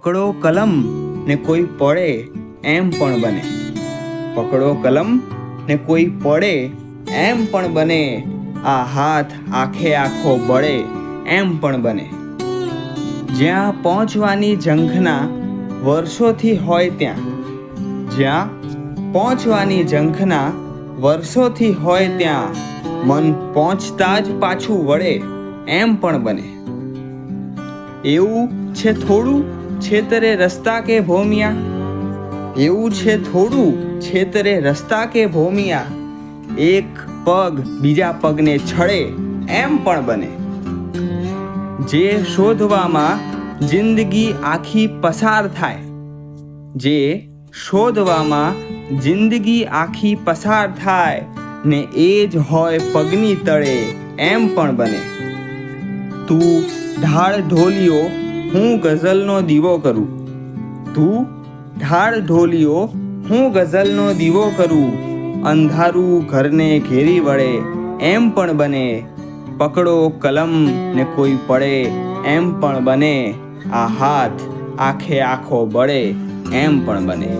પકડો કલમ ને કોઈ પડે એમ પણ બને. પકડો કલમ ને કોઈ પડે એમ પણ બને. આ હાથ આખે આખો બળે એમ પણ બને. જ્યાં પહોંચવાની ઝંખના વર્ષોથી હોય ત્યાં, જ્યાં પહોંચવાની ઝંખના વર્ષોથી હોય ત્યાં, મન પહોંચતા જ પાછું વળે એમ પણ બને. એવું છે થોડું છેતરે રસ્તા કે ભોમિયા, એવું છે થોડું છેતરે રસ્તા કે ભોમિયા, એક પગ બીજા પગને છળે એમ પણ બને. જે શોધવામાં જિંદગી આખી પસાર થાય, જે શોધવામાં જિંદગી આખી પસાર થાય ને એ જ હોય પગની તળે એમ પણ બને. તું ઢાળ ઢોલિયો હું ગઝલનો દીવો કરું, તું ઢાળ ઢોલિયો હું ગઝલનો દીવો કરું, અંધારું ઘરને ઘેરી વળે એમ પણ બને. પકડો કલમ ને કોઈ પડે એમ પણ બને. આ હાથ આખે આખો બળે એમ પણ બને.